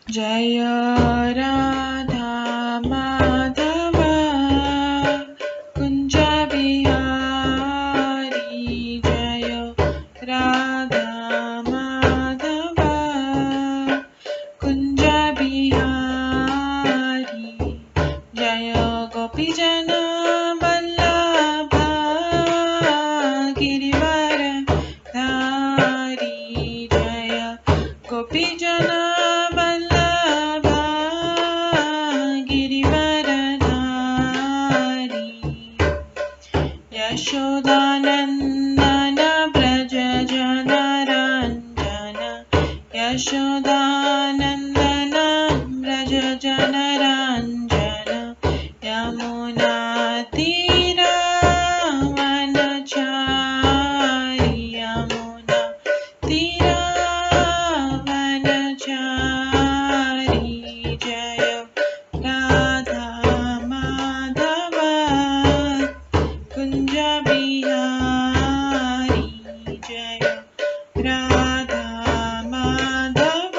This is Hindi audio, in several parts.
जय राधा माधव कुंज बिहारी जय राधा माधव कुंज बिहारी जय गोपी जन वल्लभ गिरिवर धारी जय गोपी जन वल्लभ गिरिवर धारी यशोदानंदन व्रज जन रंजन यशोदानंदन व्रज जन रंजन यमुना तीरावनचारी यमुना तीरावनचारी जय राधा माधव कुंज बिहारी जय राधा माधव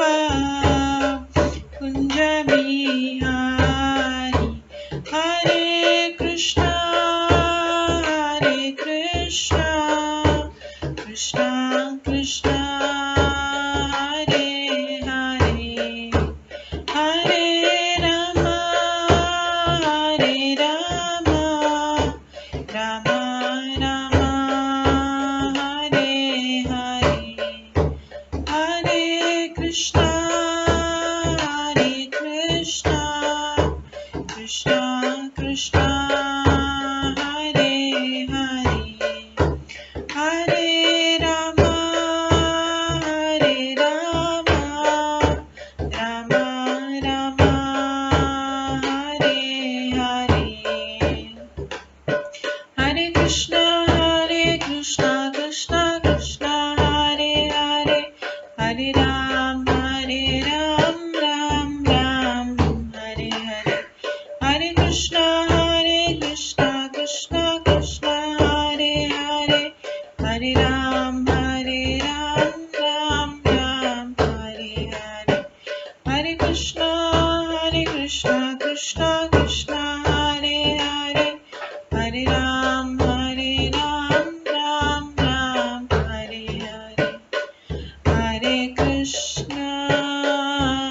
कुंज बिहारी हरे कृष्णा कृष्णा कृष्णा हरे हरे हरे राम राम राम हरे हरे हरे कृष्णा कृष्णा कृष्णा हरे हरे हरे राम राम राम हरे हरे हरे कृष्णा कृष्णा कृष्णा हरे हरे हरे राम राम राम हरे हरे हरे कृष्णा कृष्णा कृष्णा हरे हरे हरे राम राम राम हरे हरे हरे कृष्णा कृष्णा कृष्णा हरे हरे हरे राम राम राम हरे हरे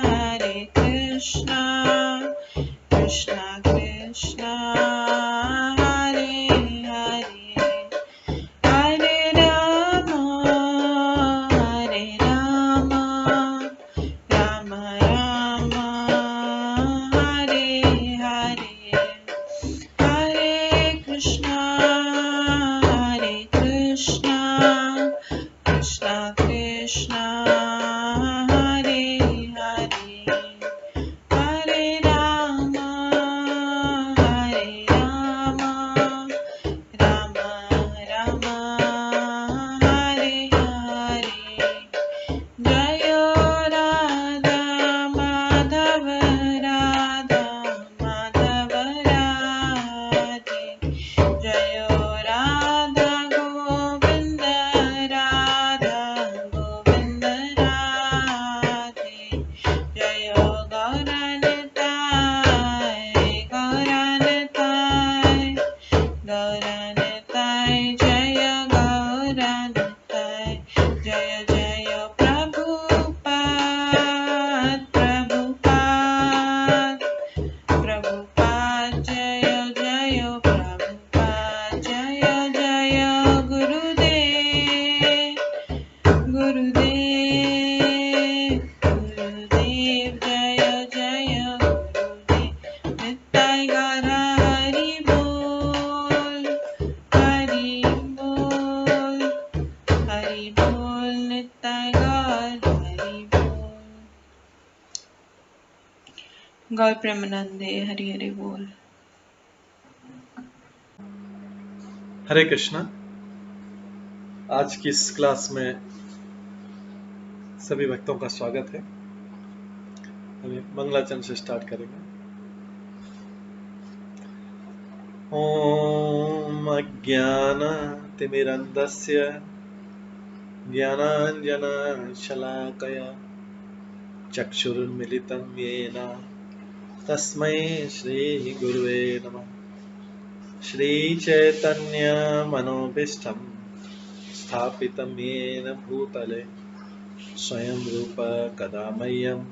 हरे कृष्णा कृष्णा कृष्णा हरे हरे हरे राम राम राम हरे हरे हरे कृष्णा कृष्णा कृष्णा हरे हरे हरे राम राम राम हरे हरे जय राधा माधव राधे जय राधा गोविंद राधे जय गौरनताय जय गौरनताय जय जय प्रभुपाद जय जय प्रभुपाद जय जय गुरुदेव जय जय गुरुदेव नित्य गौर हरि बोल नित्य गौर हरि बोल गौर प्रेमानंदे हरि हरि बोल। हरे कृष्णा। आज की इस क्लास में सभी भक्तों का स्वागत है। हम मंगलाचरण से स्टार्ट करेंगे। ओम अज्ञानतिमिरन्धस्य ज्ञानाञ्जनशलाकया चक्षुरुन्मिलितं येन तस्मै श्रीगुरुवे नमः। श्रीचैतन्यमनोभीष्टं स्थापितं येन भूतले स्वयं रूप कदा मह्यं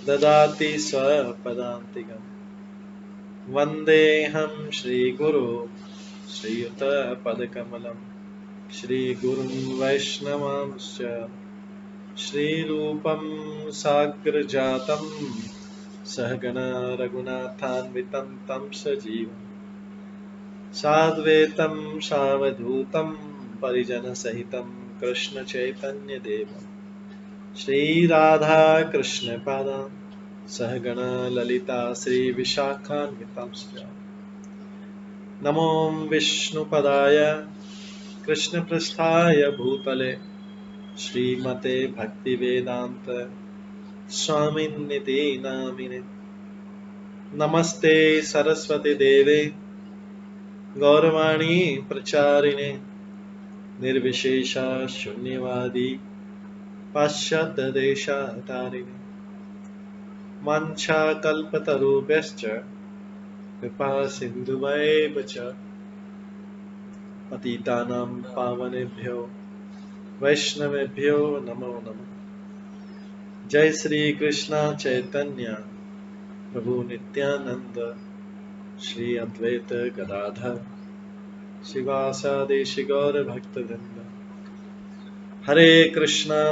ददाति स्वपदान्तिकं। वन्देऽहं श्रीगुरो श्रीयुतपदकमलं श्रीगुरुं वैष्णवांश्च श्रीरूपं साग्रजातं सहगण रघुनाथान्वितं तं सजीवं साद्वैतं सावधूतं परिजनसहितं कृष्णचैतन्यदेवं श्रीराधाकृष्णपादान् सहगण ललिता श्रीविशाखान्वितांश्च नमो विष्णुपदाय कृष्णपृष्ठाय भूतले श्रीमते भक्तिवेदान्त स्वामिन्निति नामिने। नमस्ते सरस्वती देवे गौरवाणी प्रचारिणे निर्विशेष शून्यवादी पाश्चात्य देशातारिणे। वाञ्छाकल्पतरुभ्यश्च कृपा सिन्धुभ्येव च पतितानां पावनेभ्यो वैष्णवेभ्यो नमो नमः। जय श्री कृष्ण चैतन्य प्रभु नित्यानंद श्री अद्वैत गदाधर शिवासादि गौर भक्तवृंद। हरे कृष्णा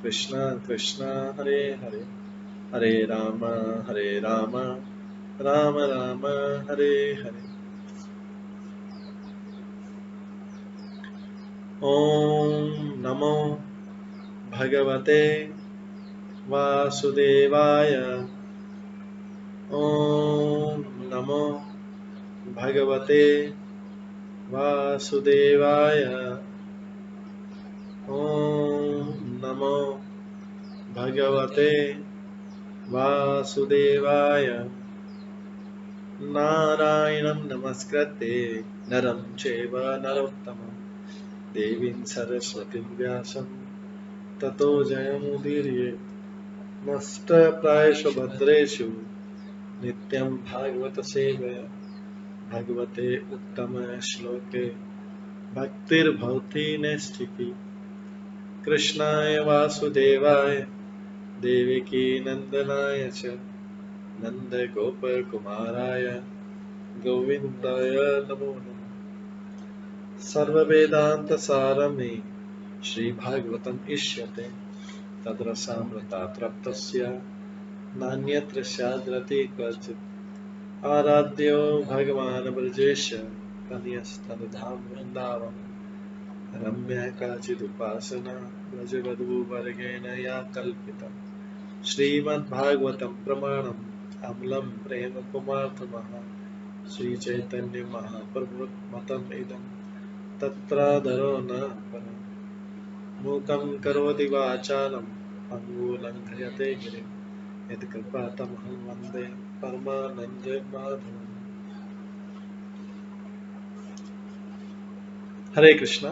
कृष्णा कृष्णा हरे हरे, हरे राम राम राम हरे हरे। ओम नमो भगवते वासुदेवाय। ओम नमो भगवते वासुदेवाय। ओम नमो भगवते वासुदेवाय। नारायणं नमस्कृत्य नरं चैव नरोत्तमं देवीं सरस्वतीं व्यासं ततो जयमुदीरयेत्। नष्टप्रायेषु भद्रेषु नित्यं भागवत सेवया भगवते उत्तम श्लोके भक्तिर्भवति नैष्ठिकी। कृष्णाय वासुदेवाय देवकी नंदनाय च नन्दगोपकुमाराय गोविन्दाय नमो नमः। सर्ववेदान्तसारमे श्रीभागवतम् इष्यते तद्रसामृतात् नान्यत्र स्याद्रति क्वचित्। आराध्यो भगवान् ब्रजेश तनयस्तनुधाम वृन्दावन रम्या काचिदुपासना व्रजवधूवर्गेण या कल्पिता। श्रीमद्भागवतं प्रमाणम् अमलं प्रेम कुमार्थमः श्रीचैतन्य महाप्रभुमतम् इदं तत्रादरो न परम्। मूकं करोति वाचालं पङ्गुलङ्घयते गिरिं यत्कृपातमहं वन्दे परमानन्दमाधवम्। हरे कृष्णा।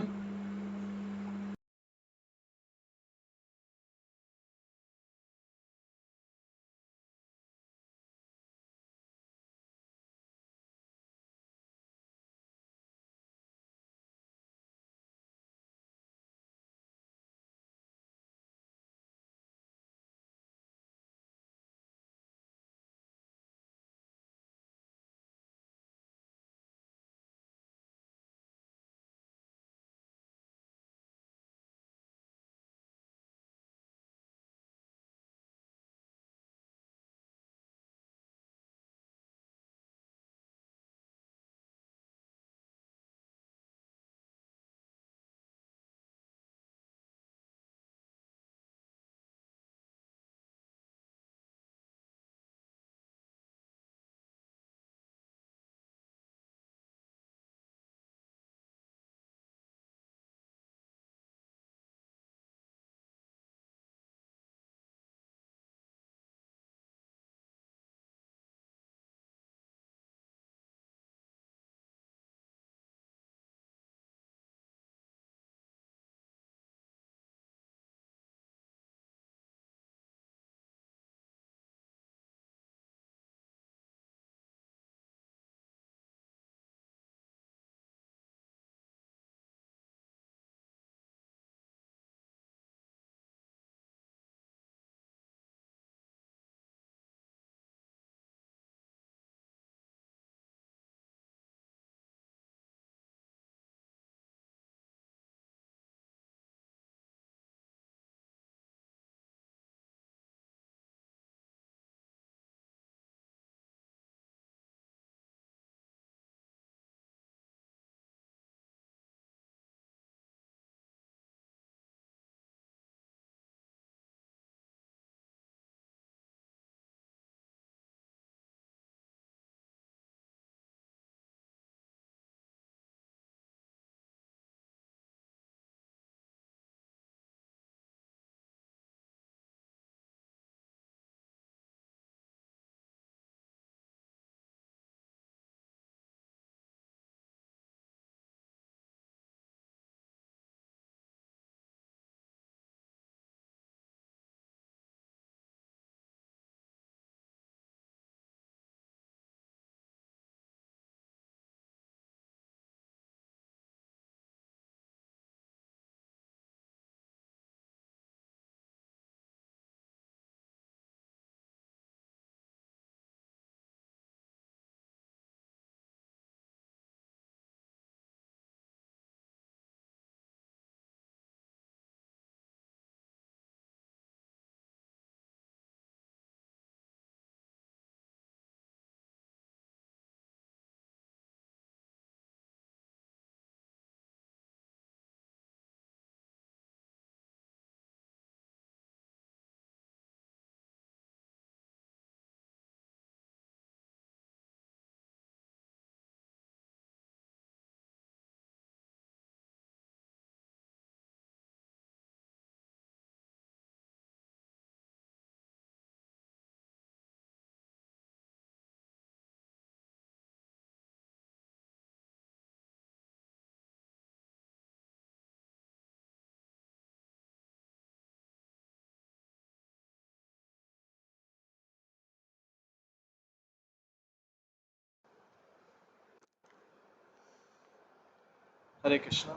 हरे कृष्णा।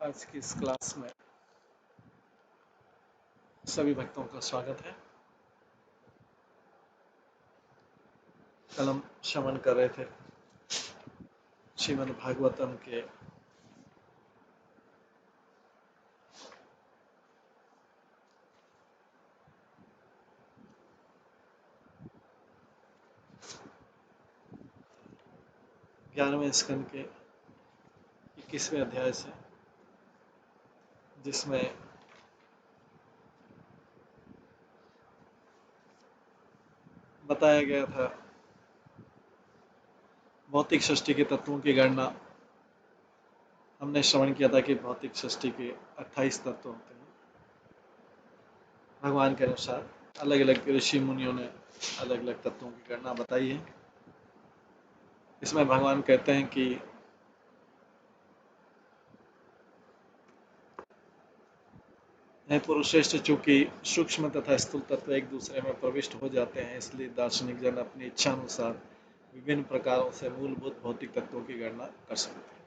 आज की इस क्लास में सभी भक्तों का स्वागत है। कल हम श्रवण कर रहे थे श्रीमद् भागवतम के 11वें स्कंद के 21वें अध्याय से, जिसमें बताया गया था भौतिक सृष्टि के तत्वों की गणना। हमने श्रवण किया था कि भौतिक सृष्टि के 28 तत्व होते हैं। भगवान के अनुसार अलग अलग ऋषि मुनियों ने अलग अलग तत्वों की गणना बताई है। इसमें भगवान कहते हैं कि हे पुरुषश्रेष्ठ, चूंकि सूक्ष्म तथा स्थूल तत्व एक दूसरे में प्रविष्ट हो जाते हैं, इसलिए दार्शनिक जन अपनी इच्छा अनुसार विभिन्न प्रकारों से मूलभूत भौतिक तत्वों की गणना कर सकते हैं।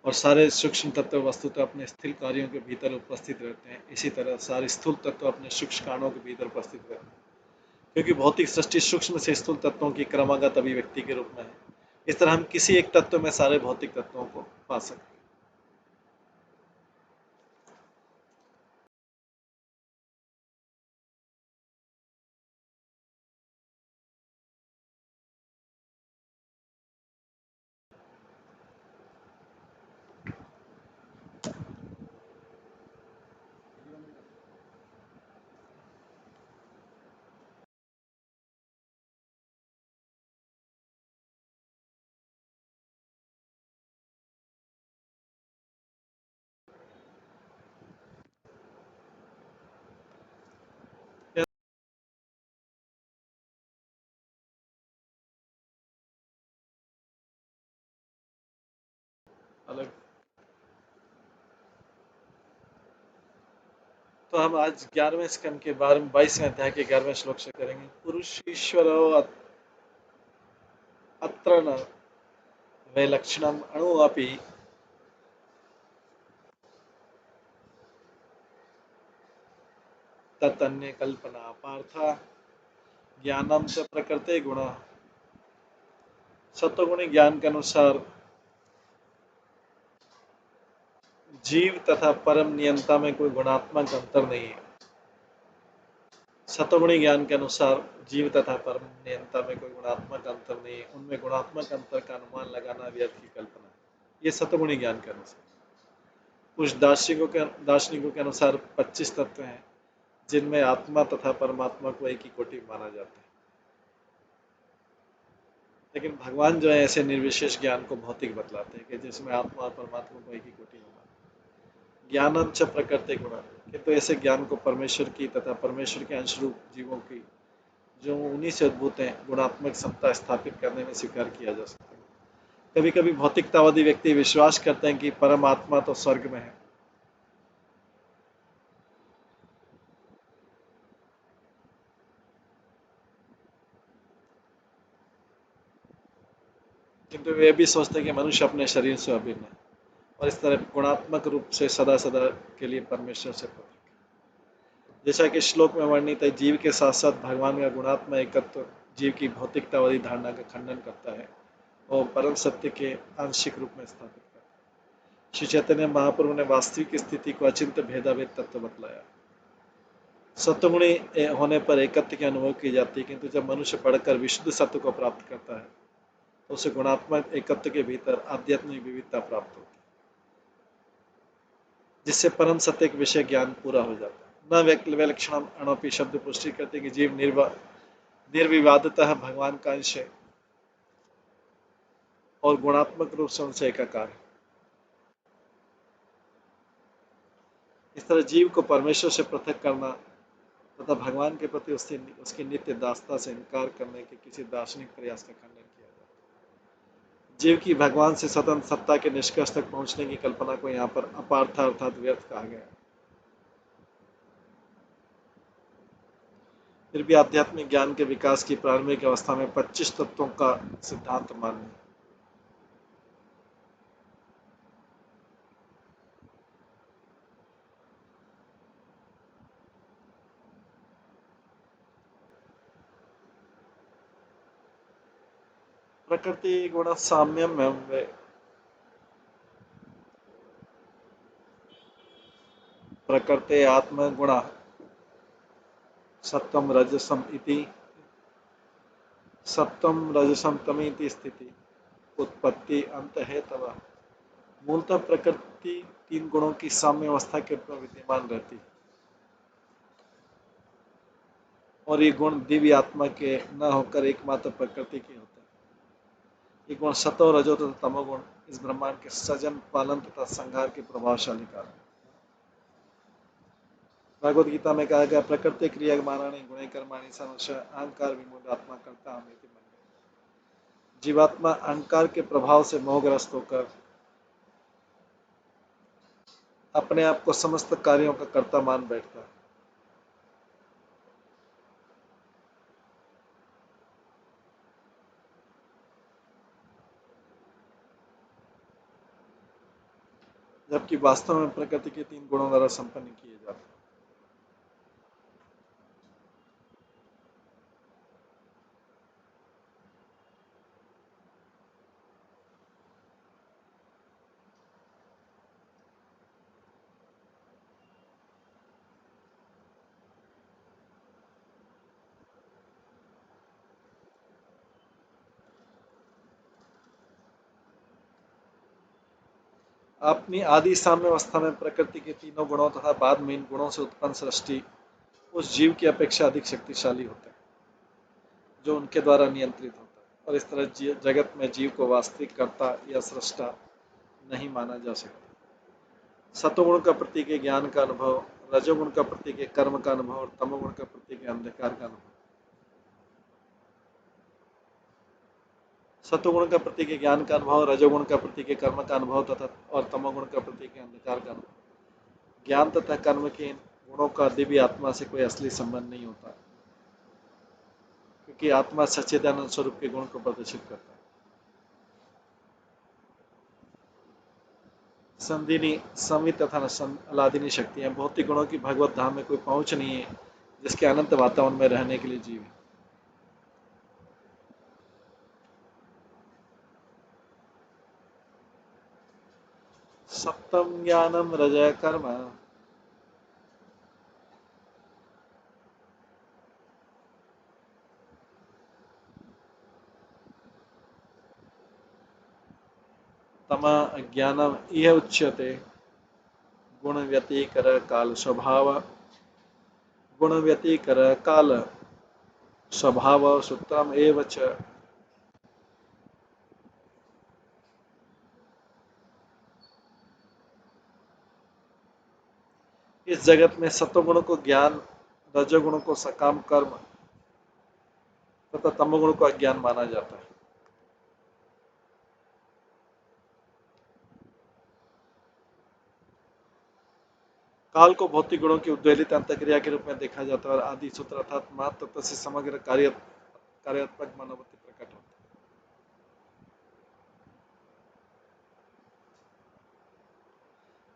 और सारे सूक्ष्म तत्व वस्तुतः अपने स्थिर कार्यों के भीतर उपस्थित रहते हैं। इसी तरह सारे स्थूल तत्व अपने सूक्ष्म कारणों के भीतर उपस्थित रहते हैं, क्योंकि भौतिक सृष्टि सूक्ष्म से स्थूल तत्वों की क्रमागत अभिव्यक्ति के रूप में है। इस तरह हम किसी एक तत्व में सारे भौतिक तत्वों को पा सकते हैं। अलग तो हम आज 11वें स्कंद के 22वें अध्याय के 11वें श्लोक से करेंगे। पुरुष ईश्वरो अत्र न वैलक्षणम अणु अपि ततन्य कल्पना पार्थ ज्ञानम च प्रकृते गुण। सत्वगुणी ज्ञान के अनुसार जीव तथा परम नियंता में कोई गुणात्मक अंतर नहीं है। सत्वगुणी ज्ञान के अनुसार जीव तथा परम नियंता में कोई गुणात्मक अंतर नहीं है। उनमें गुणात्मक अंतर का अनुमान लगाना व्यर्थ की कल्पना है। ये सत्वगुणी ज्ञान के अनुसार। कुछ दार्शनिकों के अनुसार 25 तत्व हैं, जिनमें आत्मा तथा परमात्मा को एक ही कोटि माना जाता है। लेकिन भगवान जो है ऐसे निर्विशेष ज्ञान को भौतिक बतलाते हैं कि जिसमें आत्मा और परमात्मा को एक ही कोटि में माना। ज्ञानम च प्रकृति गुण, किंतु ऐसे ज्ञान को परमेश्वर की तथा परमेश्वर के अंश रूप जीवों की, जो उन्हीं से उद्भूत हैं, गुणात्मक समता स्थापित करने में स्वीकार किया जा सकता है। कभी कभी भौतिकतावादी व्यक्ति विश्वास करते हैं कि परमात्मा तो स्वर्ग में है, किंतु वे भी सोचते हैं कि मनुष्य अपने शरीर से अभिन्न है और इस तरह गुणात्मक रूप से सदा सदा के लिए परमेश्वर से पृथक है। जैसा कि श्लोक में वर्णित है, जीव के साथ साथ भगवान का गुणात्मा एकत्व जीव की भौतिकतावादी धारणा का खंडन करता है और परम सत्य के आंशिक रूप में स्थापित करता है। श्री चैतन्य महाप्रभु ने वास्तविक स्थिति को अचिंत्य भेदाभेद तत्व बतलाया। सत्वगुणी होने पर एकत्व की अनुभव की जाती है, किंतु जब मनुष्य बढ़कर विशुद्ध सत्व को प्राप्त करता है तो उसे गुणात्मक एकत्व के भीतर आध्यात्मिक विविधता प्राप्त होती है, जिससे परम सत्य के विषय ज्ञान पूरा हो जाता है। न विलक्षण अणोपी शब्द पुष्टि करते कि जीव निर्विवादतः भगवान का अंश है और गुणात्मक रूप से उनसे एकाकार है। इस तरह जीव को परमेश्वर से पृथक करना तथा भगवान के प्रति उसकी नित्य दासता से इनकार करने के किसी दार्शनिक प्रयास का खंडन किया जाता है। जीव की भगवान से स्वतंत्र सत्ता के निष्कर्ष तक पहुंचने की कल्पना को यहाँ पर अपार्थ अर्थात व्यर्थ कहा गया है। फिर भी आध्यात्मिक ज्ञान के विकास की प्रारंभिक अवस्था में 25 तत्वों का सिद्धांत मान्य है। प्रकृति गुण साम्यम वे प्रकृते आत्मगुण सत्वम रजसम इति सत्वम रजसम तमेति स्थिति उत्पत्ति अंत है तब। मूलतः प्रकृति तीन गुणों की साम्य अवस्था के रूप में विद्यमान रहती है और ये गुण दिव्य आत्मा के न होकर एकमात्र प्रकृति के होते हैं। ये गुण सतो रजो तथा तमोगुण इस ब्रह्मांड के सृजन पालन तथा संहार के प्रभावशाली कारण। भगवद गीता में कहा गया प्रकृति क्रिया मानानी गुणे कर्माणि सर्वशः अहंकार विमूढ़ आत्मा करता हमें जीवात्मा अहंकार के प्रभाव से मोहग्रस्त होकर अपने आप को समस्त कार्यों का कर्ता मान बैठता है। जबकि वास्तव में प्रकृति के तीन गुणों द्वारा संपन्न किए जाते हैं। अपनी आदि साम्य अवस्था में प्रकृति के तीनों गुणों तथा बाद में इन गुणों से उत्पन्न सृष्टि उस जीव की अपेक्षा अधिक शक्तिशाली होता है जो उनके द्वारा नियंत्रित होता है और इस तरह जगत में जीव को वास्तविक कर्ता या सृष्टा नहीं माना जा सकता। सतोगुण का प्रतीक है ज्ञान का अनुभव, रजोगुण का प्रतीक है कर्म का अनुभव और तमोगुण का प्रतीक है अंधकार का अनुभव। सतोगुण का प्रतीक है ज्ञान का अनुभव, रजोगुण का प्रतीक है कर्म का अनुभव तथा और तमोगुण का प्रतीक है अंधकार का अनुभव। ज्ञान तथा कर्म के इन गुणों का दिव्य आत्मा से कोई असली संबंध नहीं होता क्योंकि आत्मा सच्चिदानंद स्वरूप के गुण को प्रदर्शित करता है। संधिनी संवित तथा अलादिनी शक्तियां भौतिक गुणों की भगवत धाम में कोई पहुंच नहीं है जिसके अनंत वातावरण में रहने के लिए जीव है। सप्तम ज्ञानम रजय कर्म तमा अज्ञानम इह उच्यते गुण व्यतिकर काल स्वभाव गुण व्यतिकर काल स्वभाव सूत्रम एव च। इस जगत में सत्वगुण को ज्ञान, रजोगुण को सकाम कर्म तथा तमोगुण को अज्ञान माना जाता है। काल को भौतिक गुणों की उद्वेलित अंतक्रिया के रूप में देखा जाता है और आदि सूत्र अर्थात महत्व से समग्र कार्यात्मक मनोवृत्ति प्रकट होती है।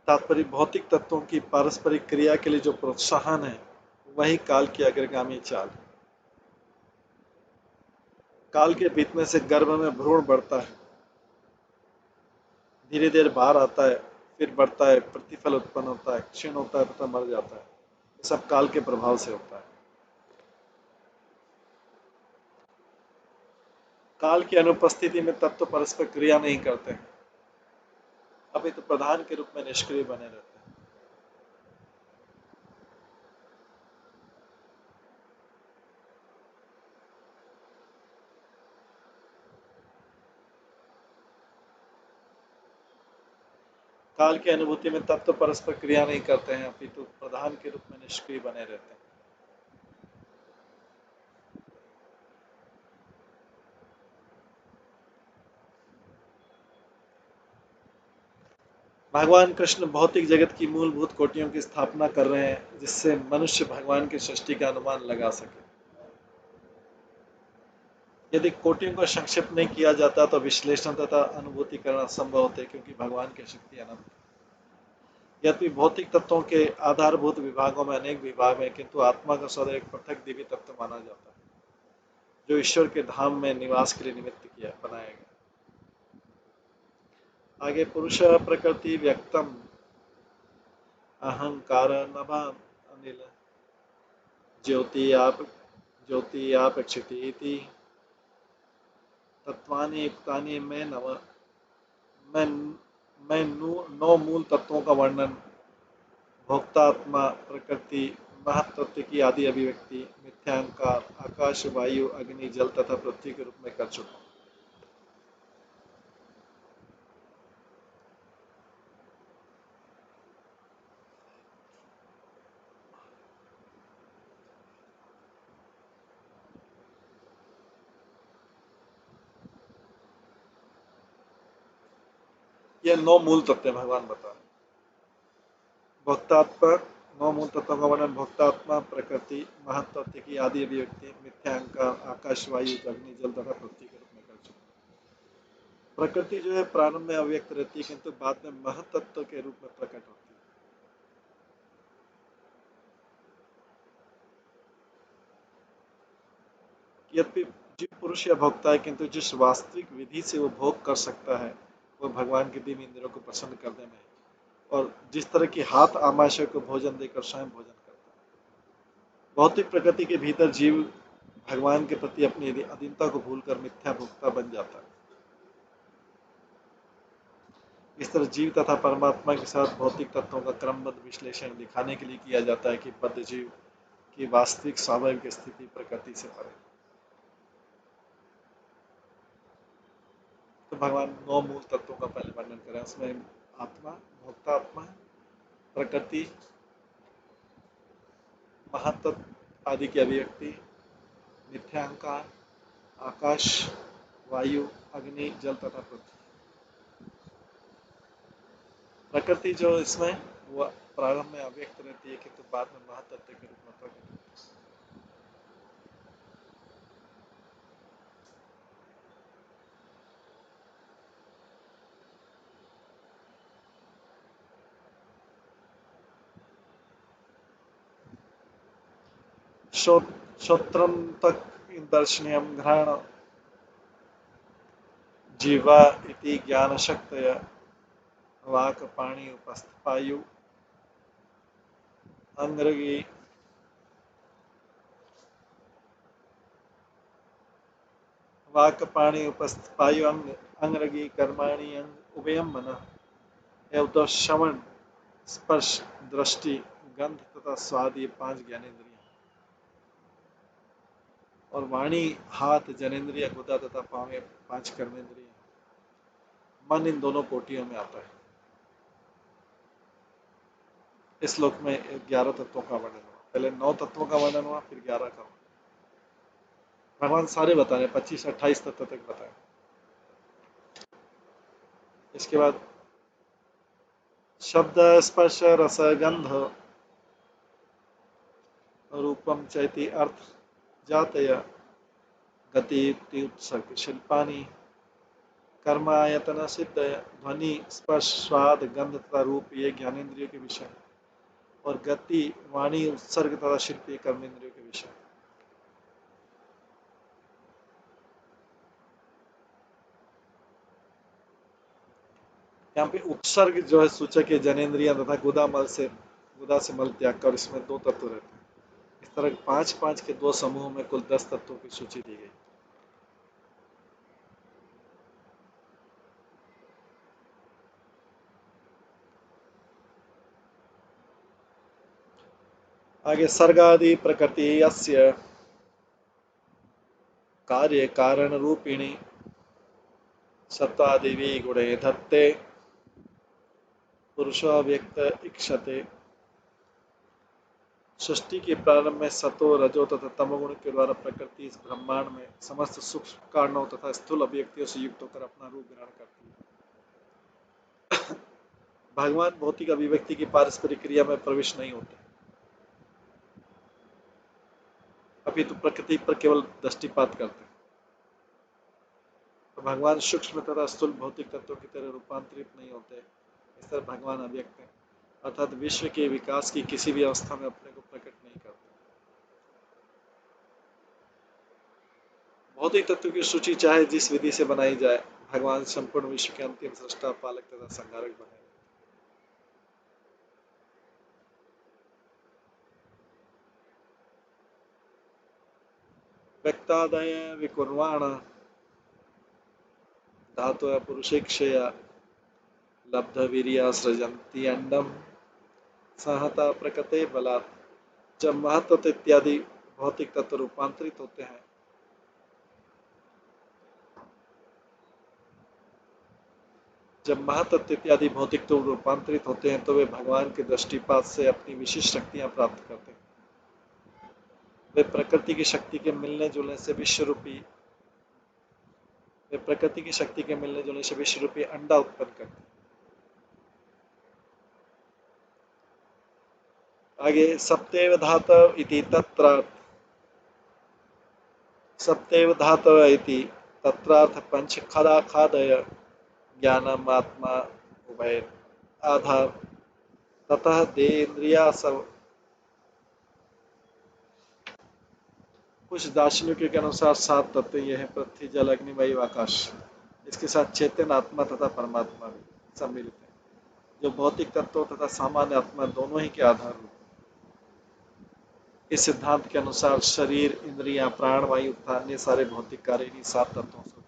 तात्पर्य भौतिक तत्वों की पारस्परिक क्रिया के लिए जो प्रोत्साहन है वही काल की अग्रगामी चाल है। काल के बीतने से गर्भ में भ्रूण बढ़ता है, धीरे धीरे बाहर आता है, फिर बढ़ता है, प्रतिफल उत्पन्न होता है, क्षीण होता है तथा मर जाता है। ये सब काल के प्रभाव से होता है। काल की अनुपस्थिति में तत्व परस्पर क्रिया नहीं करते हैं, अभी तो प्रधान के रूप में निष्क्रिय बने रहते हैं। काल की अनुभूति में तत्व परस्पर क्रिया नहीं करते हैं, अपितु प्रधान के रूप में निष्क्रिय बने रहते हैं। भगवान कृष्ण भौतिक जगत की मूलभूत कोटियों की स्थापना कर रहे हैं जिससे मनुष्य भगवान की सृष्टि का अनुमान लगा सके। यदि कोटियों को संक्षिप्त नहीं किया जाता तो विश्लेषण तथा अनुभूति करना असंभव होते क्योंकि भगवान की शक्ति अनंत है। यद्यपि भौतिक तत्वों के आधारभूत विभागों में अनेक विभाग हैं किंतु आत्मा का सदैव एक पृथक दिव्य तत्व माना जाता है। जो ईश्वर के धाम में निवास के लिए निमित्त किया बनाया गया। आगे पुरुष प्रकृति व्यक्तम अहंकार नभा अनिल ज्योति आप क्षिति तत्वानि युक्तानि में नव मैं मैं नौ मूल तत्वों का वर्णन भोक्तात्मा प्रकृति महत्त्व की आदि अभिव्यक्ति मिथ्यांकार आकाश वायु अग्नि जल तथा पृथ्वी के रूप में कर चुका हूँ। ये नौ मूल तत्व भगवान बता रहे। भोक्तात्मा नौ मूल तत्वों का वर्णन भोक्तात्मा प्रकृति महत्त्व की आदि अभिव्यक्ति मिथ्यांकार आकाश वायु अग्नि जल तथा पृथ्वी के रूप में कर चुका। प्रकृति जो है प्रारंभ में अव्यक्त रहती है किंतु बाद में महत्त्व के रूप में प्रकट होती है। यद्यपि जीव पुरुष या भोक्ता है किंतु जिस वास्तविक विधि से वो भोग कर सकता है वो भगवान के दिव्य इंद्रियों को प्रसन्न करने में है और जिस तरह की हाथ आमाशय को भोजन देकर स्वयं भोजन करता है। भौतिक प्रकृति के भीतर जीव भगवान के प्रति अपनी अधीनता को भूलकर मिथ्या भोक्ता बन जाता है। इस तरह जीव तथा परमात्मा के साथ भौतिक तत्वों का क्रमबद्ध विश्लेषण दिखाने के लिए किया जाता है कि बद्ध जीव की वास्तविक स्वाभाविक स्थिति प्रकृति से परे। तो भगवान नौ मूल तत्वों का पहले वर्णन करें उसमें आत्मा भोक्ता आत्मा प्रकृति महत्त्व आदि की अभिव्यक्ति मिथ्यांकार आकाश वायु अग्नि जल तथा पृथ्वी। प्रकृति जो इसमें वो प्रारंभ में अव्यक्त रहती है किंतु बाद में महत्त्व के रूप में प्रकट होती है। श्रोत्रम तक दर्शनीयम घ्राण जीवा इति ज्ञान शक्तया वाक पाणी उपस्थपायु अंग्रगी वाक पाणी उपस्थपायु अंग्रगी कर्माणि उभयम मन एवं श्रवण स्पर्श दृष्टि गंध तथा स्वाद ये 5 ज्ञानेंद्रिय और वाणी हाथ जनेन्द्रिय गुदा तथा पांव 5 कर्मेंद्रिय। मन इन दोनों कोटियों में आता है। इस श्लोक में 11 तत्वों का वर्णन हुआ। पहले 9 तत्वों का वर्णन हुआ फिर 11 का। भगवान सारे बता रहे 25-28 तत्व तक बताए। इसके बाद शब्द स्पर्श रस गंध रूपम चैति अर्थ जातय गति उत्सर्ग शिल्पानि कर्मायतन सिद्ध ध्वनि स्पर्श स्वाद गंध तथा रूप ये ज्ञानेन्द्रियों के विषय और गति वाणी उत्सर्ग तथा शिल्प ये कर्मेंद्रियों के विषय। यहाँ पे उत्सर्ग जो है सूचक है जनेन्द्रिया तथा गुदा से मल त्याग कर इसमें 2 तत्व रहते हैं। इस तरह 5-5 के 2 समूहों में कुल 10 तत्वों की सूची दी गई। आगे सर्गादि प्रकृति यस्य कार्य कारण रूपिणी सत्वादिवी गुणे धत्ते पुरुषो व्यक्त इक्षते। सृष्टि के प्रारंभ में सतो रजो तथा तमोगुण के द्वारा प्रकृति इस ब्रह्मांड में समस्त सूक्ष्म कारणों तथा स्थूल अभिव्यक्तियों से युक्त होकर अपना रूप ग्रहण करती है। भगवान भौतिक अभिव्यक्ति की पारस्परिक क्रिया में प्रवेश नहीं होते अभी तो प्रकृति पर केवल दृष्टिपात करते हैं। तो भगवान सूक्ष्म तथा स्थूल भौतिक तत्वों की तरह रूपांतरित नहीं होते। इस तरह भगवान अव्यक्त है अर्थात विश्व के विकास की किसी भी अवस्था में अपने को प्रकट नहीं करते। भौतिक तत्व की सूची चाहे जिस विधि से बनाई जाए, भगवान संपूर्ण विश्व के अंतिम सृष्टा, पालक तथा संहारक बने। व्यक्तादय विकुर्वाण धातु पुरुषेक्षया लब्धवीर्या सृजन्ति अंडम सहता प्रकृते बलात्। जब महत्व इत्यादि भौतिक तत्व रूपांतरित होते हैं, जब महत्व इत्यादि भौतिक तत्व रूपांतरित होते हैं तो वे भगवान के दृष्टिपात से अपनी विशिष्ट शक्तियां प्राप्त करते हैं। वे प्रकृति की शक्ति के मिलने जुलने से विश्व रूपी अंडा उत्पन्न करते हैं। आगे सप्तेव धातव इति तत्रार्थ पंच खदाखादय ज्ञानम आत्मा उभय आधार ततः देन्द्रिया सब। कुछ दार्शनिकों के अनुसार 7 तत्व ये हैं: पृथ्वी, जल, अग्नि, वायु, आकाश। इसके साथ चेतन आत्मा तथा परमात्मा भी सम्मिलित है, जो भौतिक तत्वों तथा सामान्य आत्मा दोनों ही के आधार रूप। इस सिद्धांत के अनुसार शरीर, इंद्रियां, प्राण वायु तथा अन्य सारे भौतिक कार्य इन्हीं 7 तत्वों से उत्पन्न।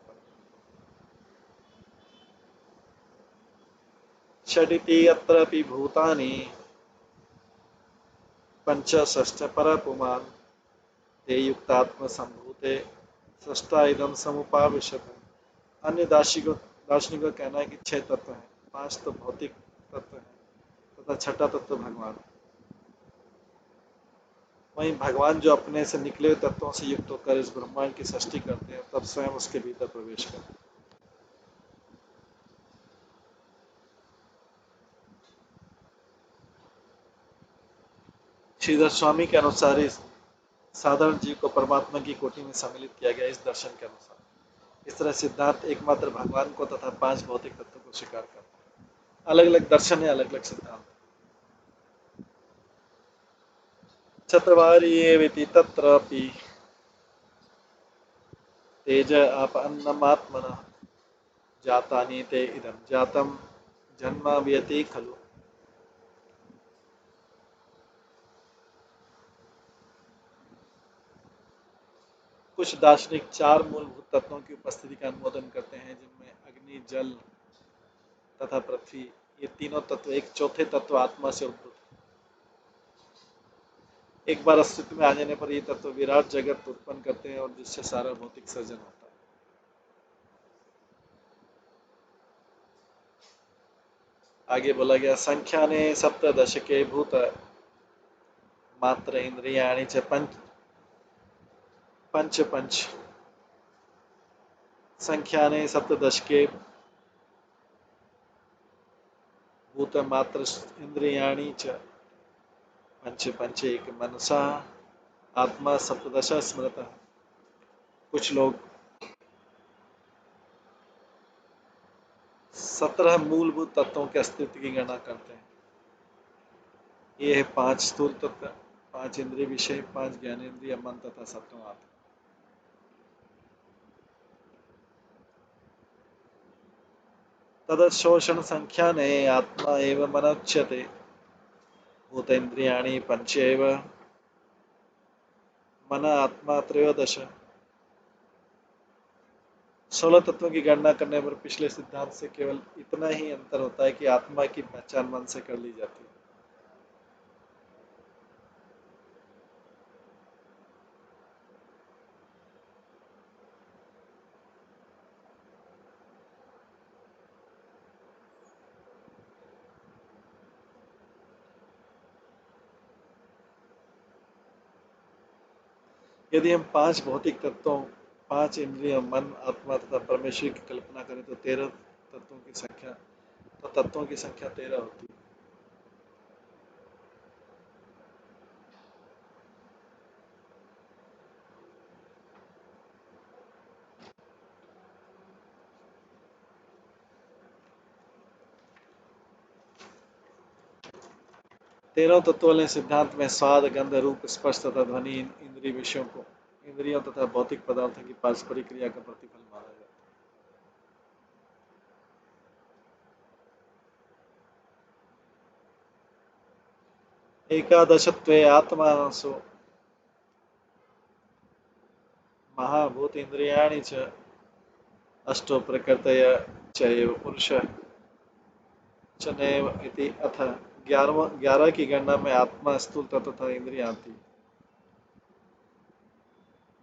षडिति अत्रापि भूतानि पंच षष्ठ परपुमान् ते युक्तात्म संभूते सृष्टा इदम समुपाविशत। अन्य दार्शनिकों का कहना है कि 6 तत्व हैं, 5 तो भौतिक तत्व हैं तथा छठा तत्व भगवान। वहीं भगवान जो अपने से निकले हुए तत्वों से युक्त होकर इस ब्रह्मांड की सृष्टि करते हैं, तब स्वयं उसके भीतर प्रवेश करते हैं। श्रीधर स्वामी के अनुसार इस साधारण जीव को परमात्मा की कोटि में सम्मिलित किया गया। इस दर्शन के अनुसार इस तरह सिद्धांत एकमात्र भगवान को तथा 5 भौतिक तत्वों को स्वीकार करता है। अलग अलग दर्शन है, अलग अलग सिद्धांत। चतुर्वार्येवेति तत्रापि तेज आप अन्नमात्मनः जातानि ते इदं जातम जन्म व्यति खलु। कुछ दार्शनिक 4 मूलभूत तत्वों की उपस्थिति का अनुमोदन करते हैं, जिनमें अग्नि, जल तथा पृथ्वी, ये तीनों तत्व एक चौथे तत्व आत्मा से उद्भूत है। एक बार अस्तित्व में आ जाने पर ये तत्व विराट जगत उत्पन्न करते हैं और जिससे सारा भौतिक सर्जन होता है। आगे बोला गया संख्याने सप्तदशके भूत मात्र इंद्रियाणि च पंच संख्याने सप्तदशके भूत मात्र इंद्रियाणि च पंच एक मनसा आत्मा सप्तदश स्मृत। कुछ लोग 17 मूलभूत तत्वों के अस्तित्व की गणना करते हैं। ये है 5 स्थूल तत्व, 5 इंद्रिय विषय, 5 ज्ञानेन्द्रिय, मन तथा 7वां आत्मा। तदशोषण संख्या ने आत्मा एवं मनोच्यते भूतेन्द्रियाणि पंचैव मन आत्मा त्रयोदश। 16 तत्वों की गणना करने पर पिछले सिद्धांत से केवल इतना ही अंतर होता है कि आत्मा की पहचान मन से कर ली जाती है। यदि हम 5 भौतिक तत्वों, 5 इंद्रियों, मन, आत्मा तथा परमेश्वर की कल्पना करें तो तत्वों की संख्या 13 होती है। तेरह तत्वों वाले सिद्धांत में स्वाद, गंध, रूप, स्पर्श तथा ध्वनि इंद्रिय इंद्रियों तथा भौतिक पदार्थों की पारस्परिक क्रिया का प्रतिफल माना जाता है। एकादशत्वे आत्मासु महाभूत इंद्रियाणि च अष्टो प्रकृतय च एव पुरुषः च नैव इति अथ 11 की गणना में आत्मा स्थूल तथा इंद्रियां आती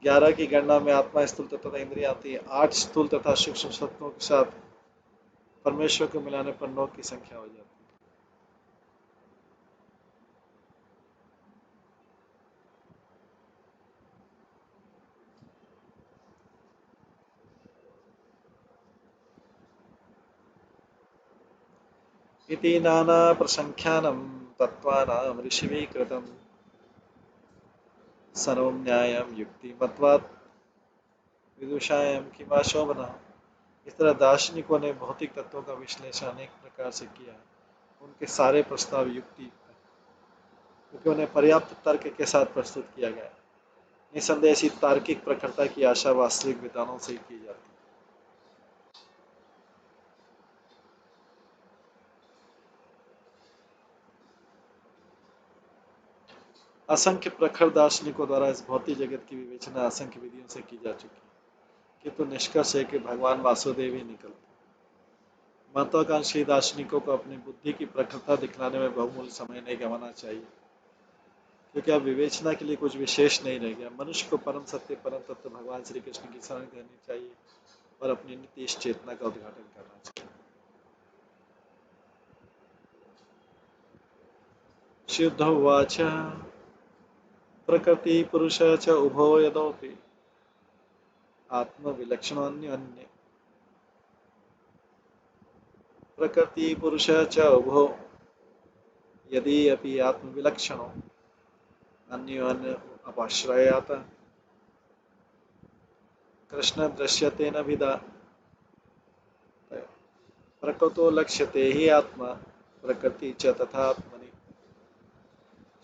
11 की गणना में आत्मा स्थूल तथा इंद्रियां आती है 8 स्थूल तथा सूक्ष्म सत्वों के साथ परमेश्वर को मिलाने पर 9 की संख्या हो जाती है। इति नाना प्रसंख्यानं तत्त्वानां ऋषिभिः कृतं सर्वं न्यायं युक्तिमत्वात् विदुषायां किमा शोभना। इस तरह दार्शनिकों ने भौतिक तत्वों का विश्लेषण अनेक प्रकार से किया है। उनके सारे प्रस्ताव युक्ति क्योंकि उन्हें पर्याप्त तर्क के साथ प्रस्तुत किया गया है। निसंदेह ऐसी तार्किक प्रखरता की आशा वास्तविक विद्वानों से ही की जाती है। असंख्य प्रखर दार्शनिकों द्वारा इस भौतिक जगत की विवेचना असंख्य विधियों से की जा चुकी है, किंतु निष्कर्ष है कि भगवान वासुदेव ही निकलते। महत्वाकांक्षी दार्शनिकों को अपनी बुद्धि की प्रखरता दिखलाने में बहुमूल्य समय नहीं गंवाना चाहिए, क्योंकि अब विवेचना के लिए कुछ विशेष नहीं रह गया। मनुष्य को परम सत्य परम तत्व भगवान श्री कृष्ण की शरण करनी चाहिए और अपनी नित्य इस चेतना का उद्घाटन करना चाहिए। शुद्ध उवाच प्रकृति पुरुष च उभो यदोपि आत्मविलक्षणोऽन्योन्ये प्रकृति पुरुष च उभो यदि अपि आत्मविलक्षणो अन्योन्य अपाश्रयात् कृष्ण दृश्यते न विदा प्रकृतो लक्ष्यते ही आत्मा प्रकृति च तथा आत्मनि।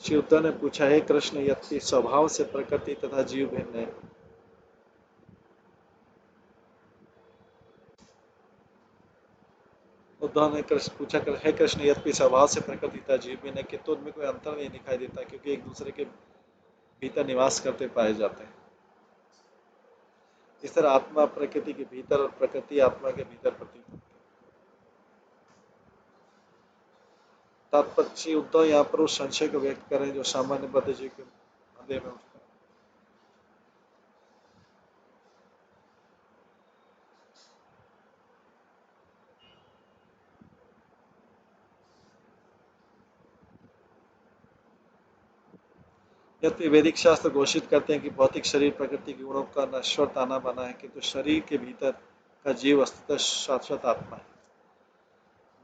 श्री उद्धव ने पूछा है कृष्ण यद्यपि स्वभाव से प्रकृति तथा जीव भिन्न है, उद्धव ने पूछा है कृष्ण यद्यपि स्वभाव से प्रकृति तथा जीव भिन्न है, किंतु उनमें कोई अंतर नहीं दिखाई देता क्योंकि एक दूसरे के भीतर निवास करते पाए जाते हैं। इस तरह आत्मा प्रकृति के भीतर और प्रकृति आत्मा के भीतर प्रतीत होती है। तात्पर्य उद्धव यहाँ पर उस संशय को व्यक्त करें जो सामान्य बद्ध जीव के हृदय में उठता है। यद्यपि वैदिक शास्त्र घोषित करते हैं कि भौतिक शरीर प्रकृति के गुणों का नश्वर ताना बना है, किंतु शरीर के भीतर का जीव वस्तुतः शाश्वत आत्मा है।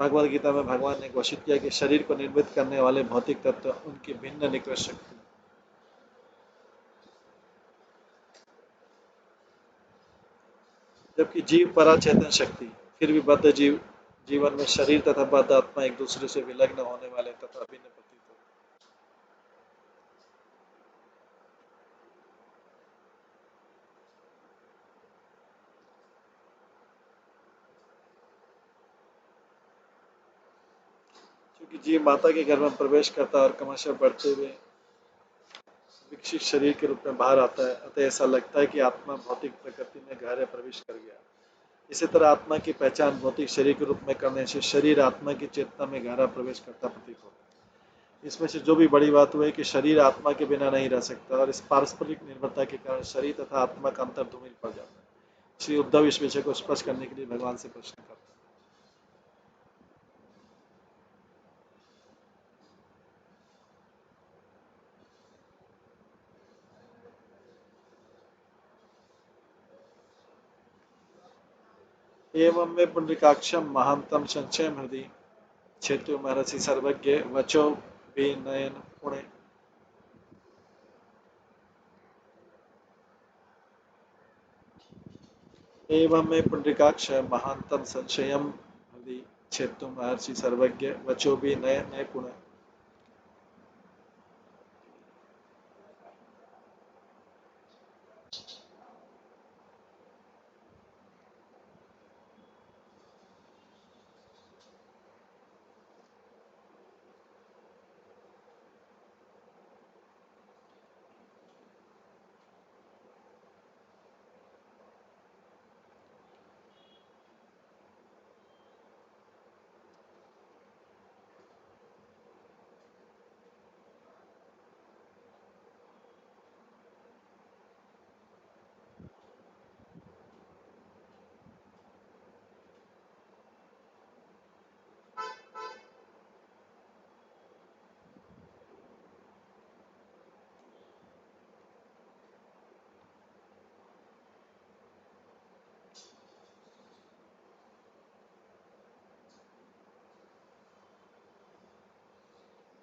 भगवद गीता में भगवान ने घोषित किया कि शरीर को निर्मित करने वाले भौतिक तत्व उनकी भिन्न निकृष्ट शक्ति, जबकि जीव परा चेतन शक्ति। फिर भी बद्ध जीवन में शरीर तथा बद्ध आत्मा एक दूसरे से विलग्न होने वाले तथा अभिन्न प्रतीत होते हैं। क्योंकि जीव माता के गर्भ में प्रवेश करता है और क्रमशः बढ़ते हुए विकसित शरीर के रूप में बाहर आता है, अतः ऐसा लगता है कि आत्मा भौतिक प्रकृति में गहरे प्रवेश कर गया। इसी तरह आत्मा की पहचान भौतिक शरीर के रूप में करने से शरीर आत्मा की चेतना में गहरा प्रवेश करता प्रतीत होता है। इसमें से जो भी बड़ी बात हुई है कि शरीर आत्मा के बिना नहीं रह सकता और इस पारस्परिक निर्भरता के कारण शरीर तथा आत्मा का अंतर धूमिल पड़ जाता है। श्री उद्धव इस विषय को स्पष्ट करने के लिए भगवान से प्रश्न करते हैं। एवं में पुंडरीकाक्षम महांतम संचयम हृदय क्षेत्र महर्षि सर्वज्ञ वचो विनयन पुणे। एवं में पुंडरीकाक्ष महांतम संशयम हृदय क्षेत्र महर्षि सर्वज्ञ वचो भी नय नय पुणे।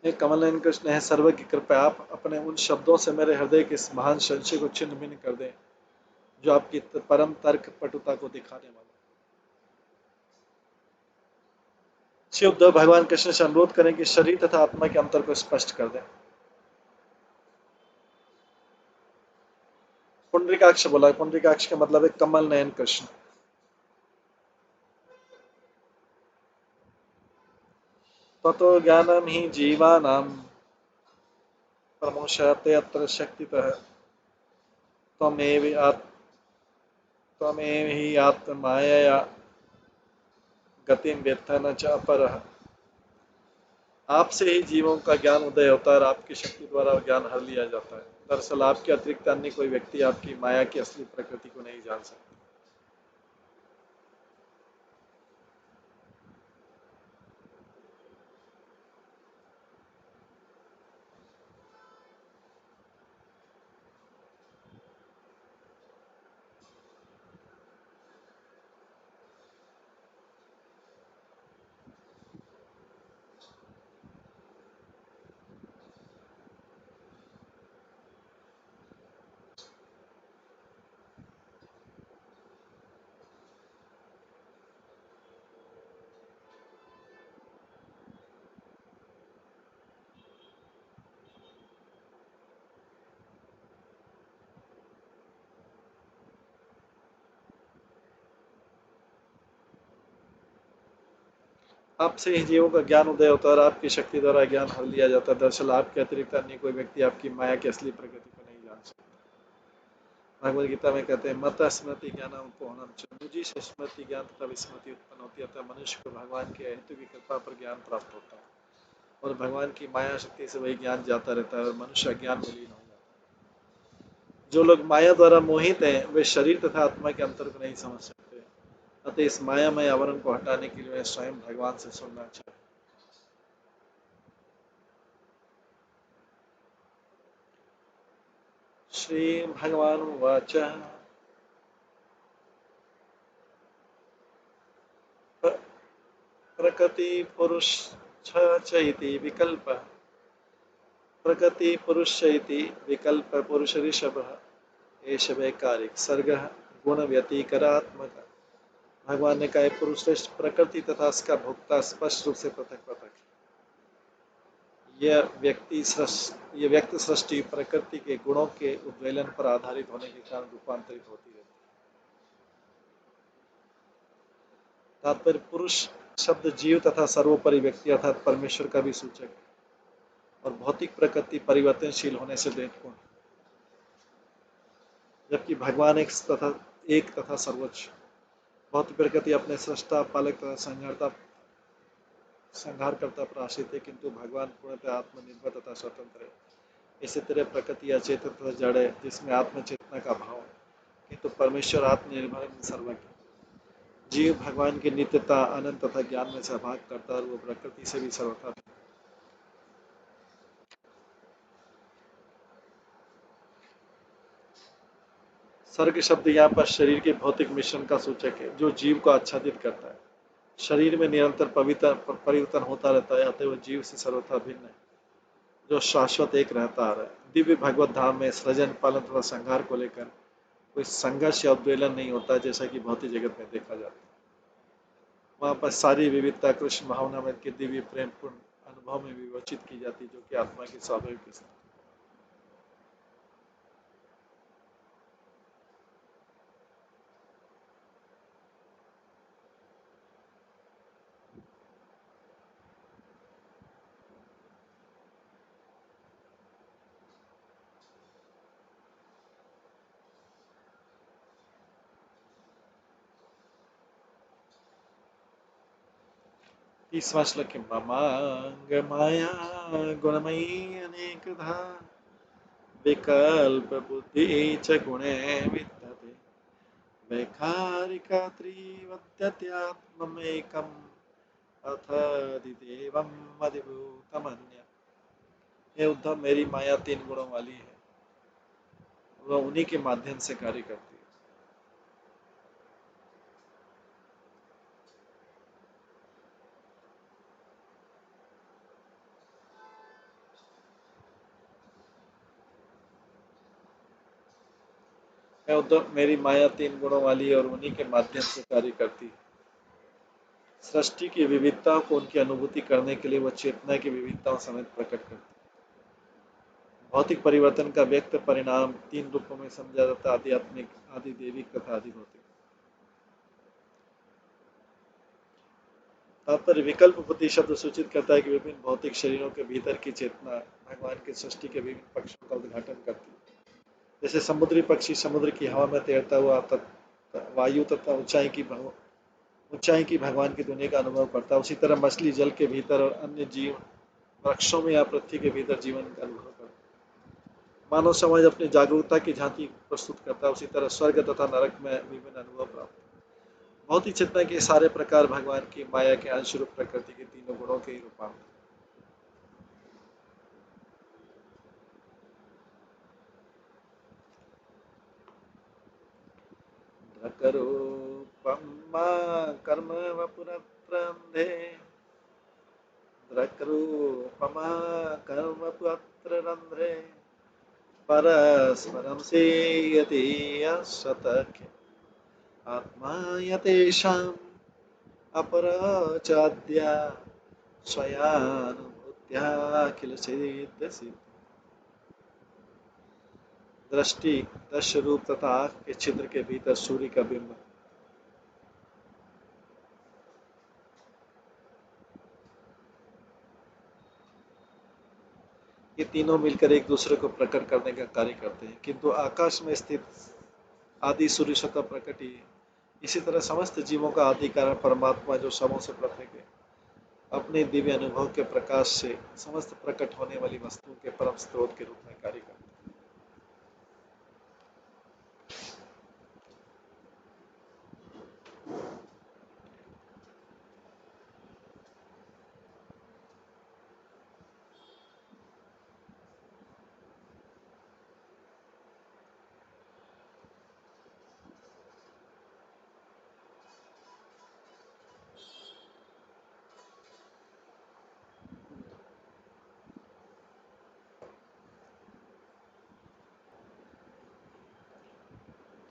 हे कमल नयन कृष्ण, है सर्व की कृपया, आप अपने उन शब्दों से मेरे हृदय के इस महान संशय को छिन्न भिन्न कर दें जो आपकी परम तर्क पटुता को दिखाने वाला। श्री उद्धव भगवान कृष्ण से अनुरोध करें कि शरीर तथा आत्मा के अंतर को स्पष्ट कर दें। पुंडरीकाक्ष बोला, पुंडरीकाक्ष का मतलब है कमल नयन कृष्ण। ततो ज्ञानम ही जीवानाम प्रमोशते अत्र शक्तितः त्वमेव त्वमेव ही आत्ममायया गतिम वेत्थ न च अपरः। आपसे ही जीवों का ज्ञान उदय होता है और आपकी शक्ति द्वारा ज्ञान हर लिया जाता है। दरअसल आपके अतिरिक्त अन्य कोई व्यक्ति आपकी माया की असली प्रकृति को नहीं जान सकता। आपसे ही जीवों का ज्ञान उदय होता है और आपकी शक्ति द्वारा ज्ञान हर लिया जाता है। दरअसल आपके अतिरिक्त अन्य कोई व्यक्ति आपकी माया की असली प्रकृति को नहीं जान सकता। भगवद गीता में कहते हैं मत स्मृति ज्ञानम पोहनम च, मुझी से स्मृति ज्ञान तथा विस्मृति उत्पन्न होती है। अतः मनुष्य को भगवान के हेतु की कृपा पर ज्ञान प्राप्त होता है और भगवान की माया शक्ति से वही ज्ञान जाता रहता है और मनुष्य ज्ञान में लीन हो जाता है। जो लोग माया द्वारा मोहित हैं वे शरीर तथा आत्मा के अंतर को नहीं समझ सकते। अतः इस मायामय आवरण को हटाने के लिए स्वयं भगवान से सुनना चाहिए। श्री भगवान उवाच प्रकृति पुरुष चैति विकल्प प्रकृति पुरुष चैति विकल्प पुरुष ऋषभ एष वैकारिक सर्ग गुण व्यतिकरात्मक। भगवान ने कहा पुरुष श्रेष्ठ प्रकृति तथा इसका भोक्ता स्पष्ट रूप से पृथक पृथक। यह व्यक्त सृष्टि प्रकृति के गुणों के उद्वेलन पर आधारित होने के कारण रूपांतरित होती है। तात्पर्य पुरुष शब्द जीव तथा सर्वोपरि व्यक्ति अर्थात परमेश्वर का भी सूचक है और भौतिक प्रकृति परिवर्तनशील होने से रहित, जबकि भगवान एक तथा सर्वोच्च। भौतिक प्रकृति अपने सृष्टा पालक तथा संहारकर्ता पर आश्रित है, किंतु भगवान पूर्णतः आत्मनिर्भर तथा स्वतंत्र है। इसी तरह प्रकृति अचेतन तथा जड़ है जिसमें आत्मचेतना का भाव है, किंतु परमेश्वर आत्मनिर्भर सर्वज्ञ। जीव भगवान की नित्यता अनंत तथा ज्ञान में सहभाग करता है और वो प्रकृति से भी सर्वथा। सर्ग शब्द यहाँ पर शरीर के भौतिक मिश्रण का सूचक है जो जीव को आच्छादित करता है। शरीर में निरंतर परिवर्तन होता रहता है, अतः वह जीव से सर्वथा भिन्न है जो शाश्वत एक रहता आ रहा है। दिव्य भगवत धाम में सृजन पालन तथा संहार को लेकर कोई संघर्ष या उद्वेलन नहीं होता जैसा कि भौतिक जगत में देखा जाता है। वहाँ पर सारी विविधता कृष्ण भावनामृत के दिव्य प्रेमपूर्ण अनुभव में विवेचित की जाती जो कि आत्मा की स्वाभाविक स्थिति। तीसवां श्लोक ममांग माया गुणमयी अनेकधा विकल्प बुद्धि च गुणे विद्यते वैखारिका त्रिवद्यत्यात्ममेकम् अथ अधिदेवम् अधिभूतमन्य। ये उद्धव मेरी माया तीन गुणों वाली है, वह उन्हीं के माध्यम से कार्य करती है। मैं उद्धव, मेरी माया 3 गुणों वाली है और उन्हीं के माध्यम से कार्य करती है। सृष्टि की विविधताओं को उनकी अनुभूति करने के लिए वह चेतना की विविधताओं समेत प्रकट करती है। भौतिक परिवर्तन का व्यक्त परिणाम 3 रूपों में समझा जाता है: आध्यात्मिक, आदि दैविक तथा आदि भौतिक। तात्पर्य: विकल्प बुद्धि शब्द सूचित करता है कि विभिन्न भौतिक शरीरों के भीतर की चेतना भगवान की सृष्टि के विभिन्न पक्षों का उद्घाटन करती है। जैसे समुद्री पक्षी समुद्र की हवा में तैरता हुआ वायु तथा ऊंचाई की भगवान की दुनिया का अनुभव करता है, उसी तरह मछली जल के भीतर और अन्य जीव वृक्षों में या पृथ्वी के भीतर जीवन का अनुभव करता है। मानव समाज अपनी जागरूकता की झांकी प्रस्तुत करता है, उसी तरह स्वर्ग तथा नरक में विभिन्न अनुभव प्राप्त। भौतिक चेतना के सारे प्रकार भगवान की माया के अंश रूप प्रकृति के तीनों गुणों के ही रूपांतर। द्रकरूपम्मा कर्म वपुरत्रंधे द्रकरूपमा कर्म पुत्ररंध्रे परस्परं सेयति असतख्य आत्मा यतेषाम् अपरचाद्या स्वयानुभूत्या किल सिद्धि। दृष्टि, दश रूप तथा आँख के छिद्र के भीतर सूर्य का बिंब, ये तीनों मिलकर एक दूसरे को प्रकट करने का कार्य करते हैं, किंतु आकाश में स्थित आदि सूर्य स्वतः प्रकट ही है। इसी तरह समस्त जीवों का आदि कारण परमात्मा, जो सबों से पृथक है, अपने दिव्य अनुभव के प्रकाश से समस्त प्रकट होने वाली वस्तुओं के परम स्रोत के रूप में कार्य करते हैं।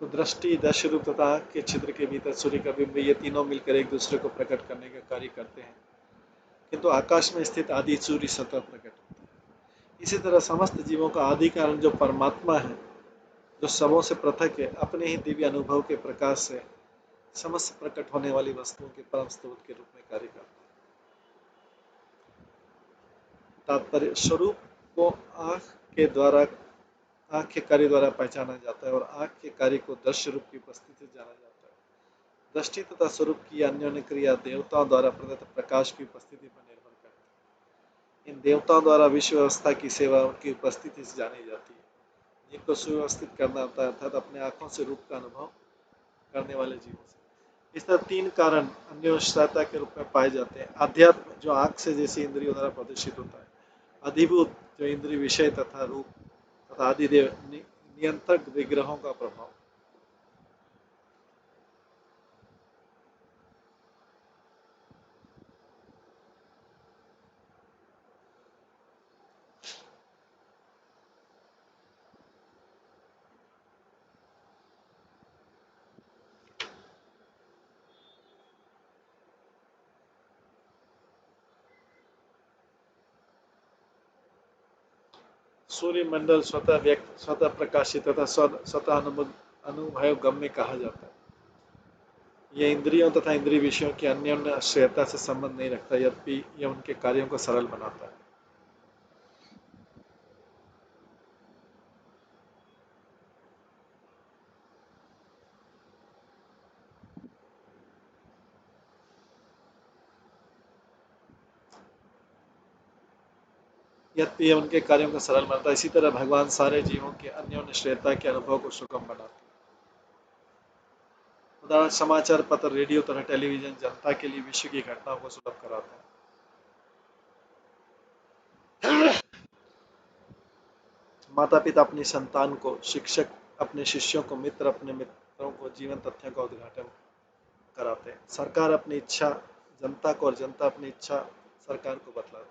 तो दृष्टि, दश रूप तथा आँख के छिद्र के भीतर सूर्य का बिंब, ये तीनों मिलकर एक दूसरे को प्रकट करने का कार्य करते हैं, किंतु आकाश में स्थित आदि सूर्य स्वतः प्रकट होता है। इसी तरह समस्त जीवों का आदि कारण जो परमात्मा है, जो सबों से पृथक है, अपने ही दिव्य अनुभव के प्रकाश से समस्त प्रकट होने वाली वस्तुओं के परम स्रोत के रूप में कार्य करता है। तात्पर्य: स्वरूप को आँख के कार्य द्वारा पहचाना जाता है और आँख के कार्य को दृश्य रूप की उपस्थिति से जाना जाता है। दृष्टि तथा स्वरूप की अन्योन्य क्रिया देवताओं द्वारा प्रदत्त प्रकाश की उपस्थिति पर निर्भर करती है। इन देवताओं द्वारा विश्व व्यवस्था की सेवा उनकी उपस्थिति से जानी जाती है, जिनको सुव्यवस्थित करना होता है, अर्थात अपने आँखों से रूप का अनुभव करने वाले जीवों से। इस तरह 3 कारण अन्योन्यता के रूप में पाए जाते हैं: अध्यात्म, जो आँख से जैसी इंद्रियों द्वारा प्रदर्शित होता है; अधिभूत, जो इंद्रिय विषय तथा रूप तथा आदिदेव, नियंत्रक विग्रहों का प्रभाव। सूर्य मंडल स्वतः प्रकाशित तथा स्वतः अनुभव गम्य कहा जाता है। यह इंद्रियों तथा इंद्रिय विषयों की अन्योन्य आश्रयता से संबंध नहीं रखता, यद्यपि यह उनके कार्यों को सरल बनाता है। यद्यपि यह उनके कार्यों को सरल बनाता है, इसी तरह भगवान सारे जीवों के अन्योन्य आश्रयता के अनुभव को सुगम बनाते हैं। उदाहरण: समाचार पत्र, रेडियो तथा टेलीविजन जनता के लिए विश्व की घटनाओं को सुलभ कराते हैं। माता पिता अपनी संतान को, शिक्षक अपने शिष्यों को, मित्र अपने मित्रों को जीवन तथ्यों का उद्घाटन कराते हैं। सरकार अपनी इच्छा जनता को और जनता अपनी इच्छा सरकार को बतलाती है।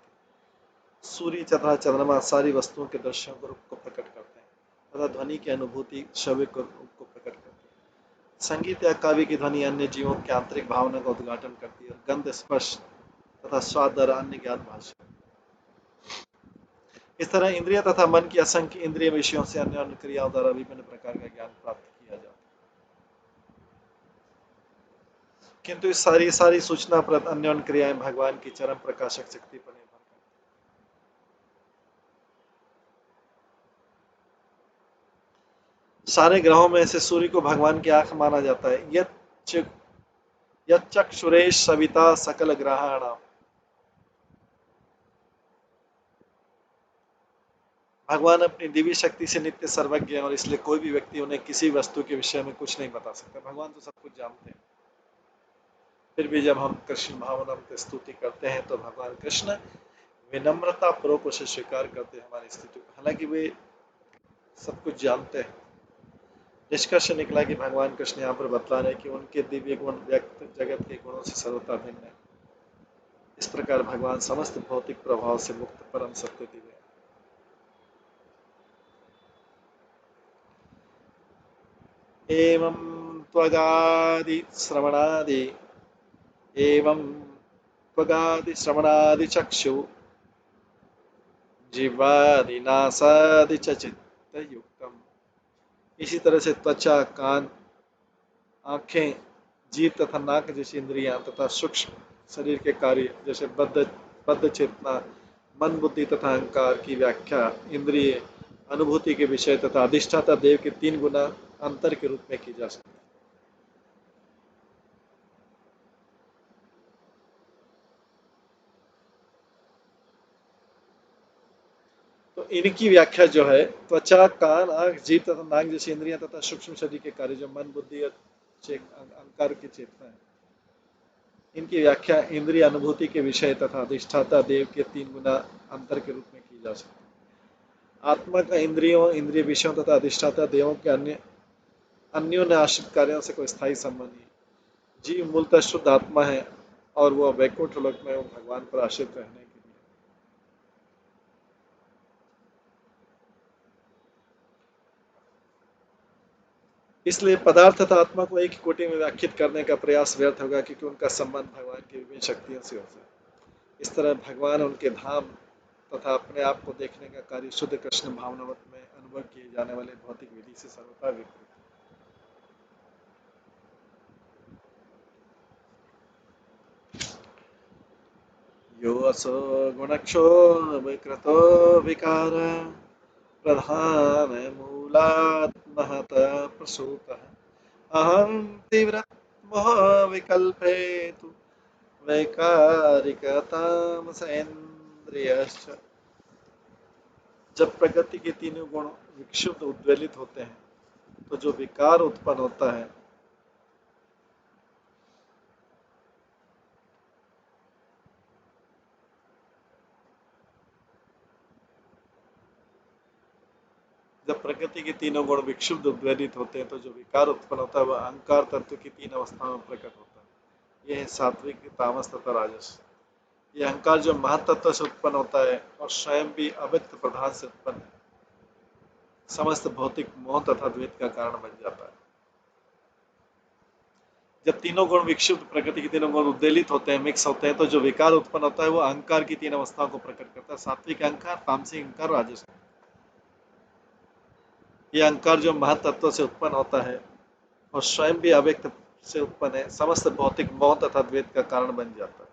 सूर्य तथा चंद्रमा सारी वस्तुओं के दृश्यों को रूप को प्रकट करते हैं तथा ध्वनि की अनुभूति श्रव्य को रूप को प्रकट संगीत या काव्य की ध्वनि अन्य जीवों की आंतरिक भावना का उद्घाटन करती है और गंध, स्पर्श तथा स्वाद द्वारा अन्य ज्ञान भाषा। इस तरह इंद्रिय तथा मन की असंख्य इंद्रिय विषयों से अन्य अन्य क्रियाओं द्वारा विभिन्न प्रकार का ज्ञान प्राप्त किया जाता है। किंतु इस सारी सारी सूचना प्रद अन्य अन्य क्रियाएं भगवान की चरम प्रकाशक शक्ति पर निर्भर करती हैं। सारे ग्रहों में से सूर्य को भगवान की आंख माना जाता है। यच्चक्षुरेश सविता सकल ग्रहाणाम। भगवान अपनी दिव्य शक्ति से नित्य सर्वज्ञ है और इसलिए कोई भी व्यक्ति उन्हें किसी वस्तु के विषय में कुछ नहीं बता सकता। भगवान तो सब कुछ जानते हैं। फिर भी जब हम कृष्ण भावना की स्तुति करते हैं तो भगवान कृष्ण विनम्रता पूर्वक उसे स्वीकार करते हैं हमारी स्थिति को, हालांकि वे सब कुछ जानते हैं। निष्कर्ष निकला कि भगवान कृष्ण यहाँ पर बतला रहे कि उनके दिव्य गुण व्यक्त जगत के गुणों से सर्वथा भिन्न है। इस प्रकार भगवान समस्त भौतिक प्रभाव से मुक्त परम सत्य दिव्य है। एवं त्वगादि श्रवणादि एवं त्वगादि श्रवणादि चक्षु जीवादि नासादि च चित्त युक्तम। इसी तरह से त्वचा, कान, आंखें, जीभ तथा नाक जैसी इंद्रियां तथा सूक्ष्म शरीर के कार्य जैसे बद्ध चेतना, मन, बुद्धि तथा अहंकार की व्याख्या इंद्रिय अनुभूति के विषय तथा अधिष्ठाता देव के 3 गुना अंतर के रूप में की जा सकती है। तो इनकी व्याख्या जो है त्वचा, कान, आंख, जीभ तथा नाक जैसी इंद्रियां तथा सूक्ष्म शरीर के कार्य जो मन, बुद्धि और अहंकार की चेतना है, इनकी व्याख्या इंद्रिय अनुभूति के विषय तथा अधिष्ठाता देव के 3 गुना अंतर के रूप में की जा सकती है। आत्मा का इंद्रियों, इंद्रिय विषयों तथा अधिष्ठाता देवों के अन्यों ने आश्रित कार्यों से कोई स्थायी संबंध नहीं। जीव मूलतः शुद्ध आत्मा है और वह वैकुंठ लोक में भगवान पर आश्रित रहने के लिए। इसलिए पदार्थ तथा आत्मा को एक ही कोटि में व्याख्यात करने का प्रयास व्यर्थ होगा क्योंकि उनका संबंध भगवान की विभिन्न शक्तियों से होता है। इस तरह भगवान, उनके धाम तथा अपने आप को देखने का कार्य शुद्ध कृष्ण भावनावत में अनुभव किए जाने वाले भौतिक विधि से सर्वथा विपरीत है। यो असो गुणक्षो विकृतो विकार प्रधान मूलात्महत प्रसूतः अहं तीव्र मोह विकल्पेतु वैकारिकतामसेन्द्रियश्च। जब प्रकृति के तीनों गुण विक्षुब्ध उद्वेलित होते हैं तो जो विकार उत्पन्न होता है, जब प्रकृति के तीनों गुण विक्षुब्ध उद्वेलित होते हैं तो जो विकार उत्पन्न होता है वह अहंकार तत्व की 3 अवस्थाओं में प्रकट होता है। यह है सात्विक, तामस तथा राजस। यह अहंकार जो महतत्व से उत्पन्न होता है और स्वयं भी अव्यक्त प्रधान से उत्पन्न है, समस्त भौतिक मोह तथा द्वैत का कारण बन जाता है। जब तीनों गुण विक्षुब्ध प्रकृति के तीनों गुण उद्वेलित होते हैं, मिक्स होते हैं, तो जो विकार उत्पन्न होता है वो अहंकार की 3 अवस्थाओं को प्रकट करता है। सात्विक अहंकार, तामसिक अहंकार, राजसिक। यह अहंकार जो महतत्व से उत्पन्न होता है और स्वयं भी अव्यक्त से उत्पन्न है, समस्त भौतिक मोह तथा द्वैत का कारण बन जाता है।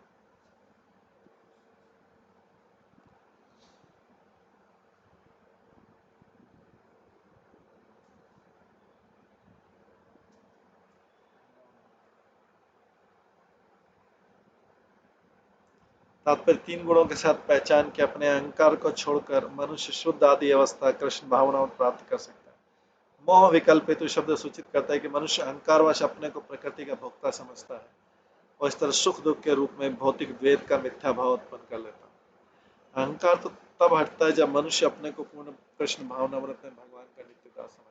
तात्पर्य 3 गुणों के साथ पहचान के अपने अहंकार को छोड़कर मनुष्य शुद्ध आदि अवस्था कृष्ण भावना प्राप्त कर सकता है। मोह विकल्प हेतु शब्द सूचित करता है कि मनुष्य अहंकारवश अपने को प्रकृति का भोक्ता समझता है और इस तरह सुख दुख के रूप में भौतिक द्वैत का मिथ्या भाव उत्पन्न कर लेता है। अहंकार तो तब हटता है जब मनुष्य अपने को पूर्ण कृष्ण भावनामृत में भगवान का नित्यदास समझता है।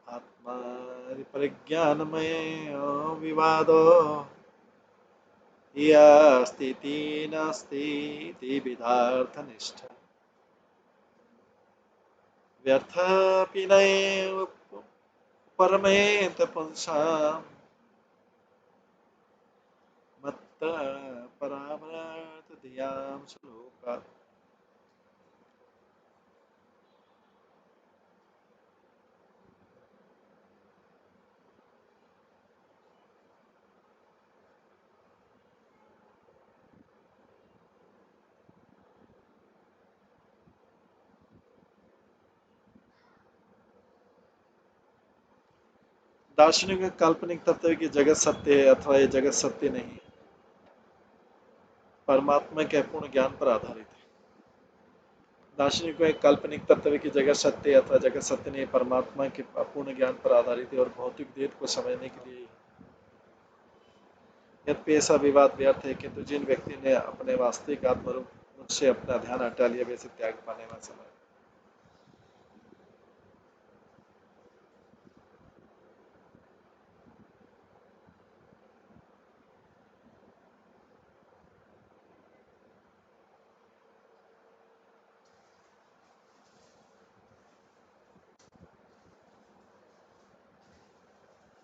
आत्मा परिज्ञानमय विवादो या स्थिति नास्ति इति विधार्थनिष्ठ व्यर्थापि नैव परमेत पुंसां मत्त परामर्थ धियां श्लोकात्। दार्शनिक का काल्पनिक तत्व है कि जगत सत्य है अथवा ये जगत सत्य नहीं है, परमात्मा के अपूर्ण ज्ञान पर आधारित है। दार्शनिक का एक काल्पनिक तत्व है कि जगत सत्य है अथवा जगत सत्य नहीं, परमात्मा के अपूर्ण ज्ञान पर आधारित है और भौतिक भेद को समझने के लिए। यद्यपि ऐसा विवाद व्यर्थ है, किंतु जिन व्यक्ति ने अपने वास्तविक आत्मरूप मुझसे अपना ध्यान हटा लिया वैसे त्याग पाने में समय।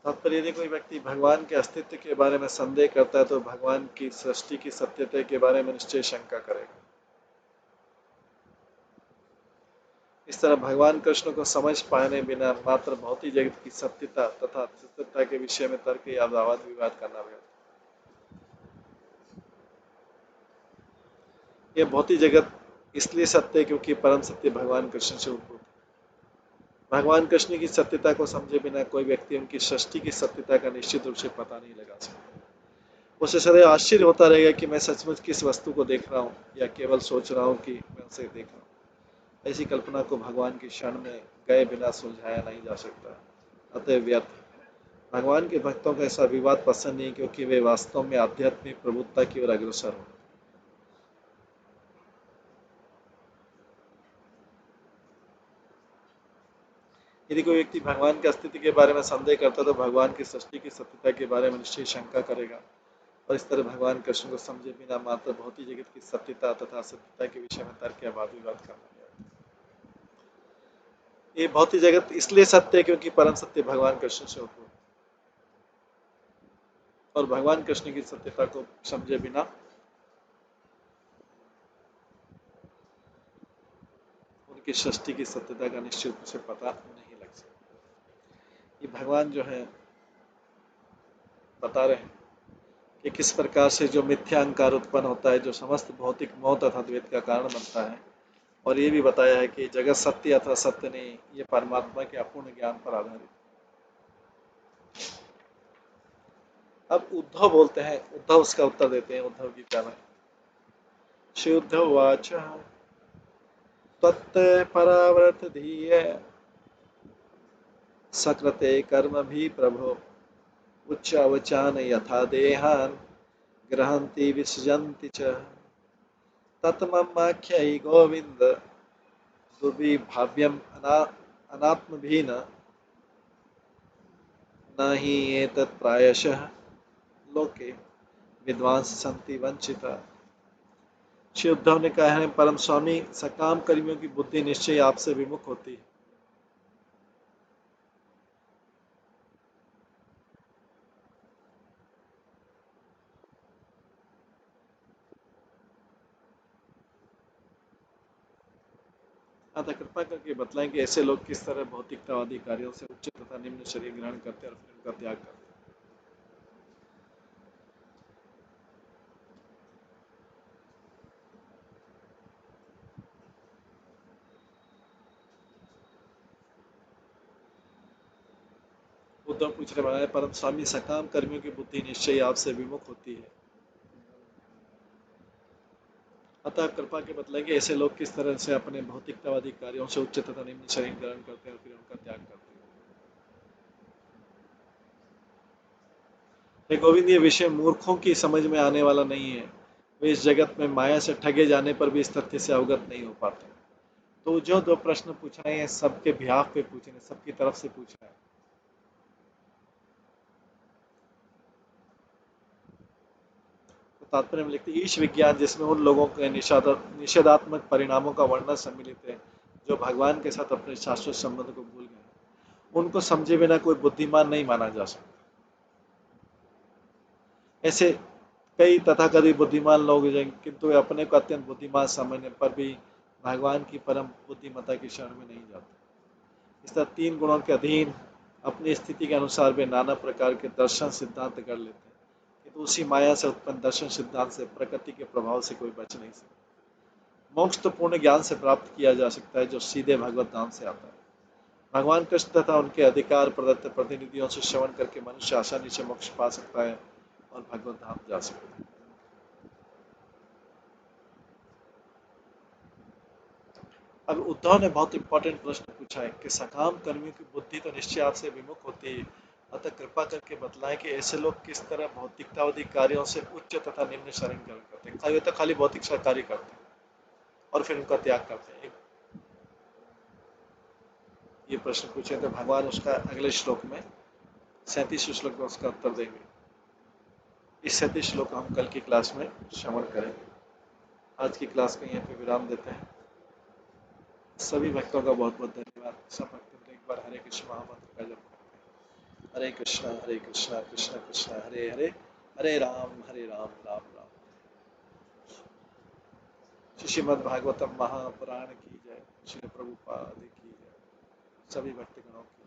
तात्पर्य यदि कोई व्यक्ति भगवान के अस्तित्व के बारे में संदेह करता है तो भगवान की सृष्टि की सत्यता के बारे में निश्चय शंका करेगा। इस तरह भगवान कृष्ण को समझ पाने बिना मात्र भौतिक जगत की सत्यता तथा सत्यता के विषय में तर्क या वाद विवाद करना व्यर्थ। यह भौतिक जगत इसलिए सत्य है क्योंकि परम सत्य भगवान कृष्ण से उद्भूत है। भगवान कृष्ण की सत्यता को समझे बिना कोई व्यक्ति उनकी सृष्टि की सत्यता का निश्चित रूप से पता नहीं लगा सकता। उसे सदैव आश्चर्य होता रहेगा कि मैं सचमुच किस वस्तु को देख रहा हूँ या केवल सोच रहा हूँ कि मैं उसे देख रहा हूँ। ऐसी कल्पना को भगवान की क्षण में गए बिना सुलझाया नहीं जा सकता, अतः व्यर्थ। भगवान के भक्तों का ऐसा विवाद पसंद नहीं क्योंकि वे वास्तव में आध्यात्मिक प्रभुत्ता की ओर अग्रसर हो। यदि कोई व्यक्ति भगवान के अस्तित्व के बारे में संदेह करता तो भगवान की सृष्टि की सत्यता के बारे में निश्चय शंका करेगा और इस तरह भगवान कृष्ण को समझे बिना मात्र भौतिक जगत की सत्यता तथा असत्यता के विषय में तर्क या वाद विवाद करना। ये भौतिक जगत इसलिए सत्य है क्योंकि परम सत्य भगवान कृष्ण से उद्भूत है और भगवान कृष्ण की सत्यता को समझे बिना उनकी सृष्टि की सत्यता का निश्चित रूप से पता नहीं लग सकता। ये भगवान जो है बता रहे हैं कि किस प्रकार से जो मिथ्या अहंकार उत्पन्न होता है जो समस्त भौतिक मोह तथा द्वैत का कारण बनता है, और ये भी बताया है कि जगत सत्य अथवा सत्य नहीं, ये परमात्मा के अपूर्ण ज्ञान पर आधारित है। अब उद्धव बोलते हैं, उद्धव उसका उत्तर देते हैं उद्धव गीता में। श्री उद्धव वाच तत्त परावर्त धीय सकृते कर्म भी प्रभो उच्चावचान यथा देहान ग्रहन्ति विसृजन्ति च तत्ममाख्यै गोविंद दुर्विभाव्यम अनात्मभिन न हि एतत् प्रायशः लोके विद्वांस संति वंचिता। श्री उद्धव ने कहा है परम स्वामी सकाम कर्मियों की बुद्धि निश्चय आपसे विमुख होती है। अतः कृपा करके बतलाएं कि ऐसे लोग किस तरह भौतिकतावादी कार्यों से उच्च तथा निम्न शरीर ग्रहण करते हैं और फिर उनका त्याग करते हैं। उद्धव पूछ रहे महाराज परम स्वामी सकाम कर्मियों की बुद्धि निश्चय आपसे विमुख होती है, अतः कृपा के बतलाएंगे ऐसे लोग किस तरह से अपने भौतिकतावादी कार्यों से उच्च तथा निम्न शरीर ग्रहण करते हैं और फिर उनका त्याग करते हैं। हे गोविंद, ये विषय मूर्खों की समझ में आने वाला नहीं है। वे इस जगत में माया से ठगे जाने पर भी इस तथ्य से अवगत नहीं हो पाते। तो जो दो प्रश्न पूछ रहे हैं सबके बिहाफ पे पूछ रहे हैं, सबकी तरफ से पूछ रहे हैं। तात्पर्य में लिखते ईश विज्ञान जिसमें उन लोगों के निषेधात्मक परिणामों का वर्णन सम्मिलित है जो भगवान के साथ अपने शाश्वत संबंध को भूल गए, उनको समझे बिना कोई बुद्धिमान नहीं माना जा सकता। ऐसे कई तथाकथित बुद्धिमान लोग हैं किंतु वे अपने को अत्यंत बुद्धिमान समझने पर भी भगवान की परम बुद्धिमत्ता की शरण में नहीं जाते। इस तरह तीन गुणों के अधीन अपनी स्थिति के अनुसार वे नाना प्रकार के दर्शन सिद्धांत कर लेते हैं, किंतु उसी माया से उत्पन्न दर्शन सिद्धांत से प्रकृति के प्रभाव से कोई बच नहीं सकता। मोक्ष तो पूर्ण ज्ञान से प्राप्त किया जा सकता है जो सीधे भगवत धाम से आता है। भगवान कृष्ण तथा उनके अधिकार प्रदत्त प्रतिनिधियों से श्रवण करके मनुष्य आसानी से मोक्ष पा सकता है और भगवत धाम जा सकता है। अब उद्धव ने बहुत इंपॉर्टेंट प्रश्न पूछा है कि सकाम कर्मियों की बुद्धि तो निश्चय आपसे विमुख होती है, अतः कृपा करके बतलाएं कि ऐसे लोग किस तरह भौतिकतावादी कार्यों से उच्च तथा निम्न शरण ग्रहण करते हैं। वे तो खाली भौतिक कार्य करते हैं और फिर उनका त्याग करते हैं। ये प्रश्न पूछे तो भगवान उसका अगले श्लोक में 37 श्लोक में उसका उत्तर देंगे। इस 37 श्लोक हम कल की क्लास में श्रवण करेंगे। आज की क्लास को यहीं पे विराम देते हैं। सभी भक्तों का बहुत बहुत धन्यवाद। सब भक्तों एक बार हरे कृष्ण महामंत्र का जप करते हैं। हरे कृष्णा कृष्ण कृष्ण हरे हरे, हरे राम राम राम। श्रीमद् भागवतम महापुराण की जय। श्री प्रभुपाद की जय। सभी भक्तगणों की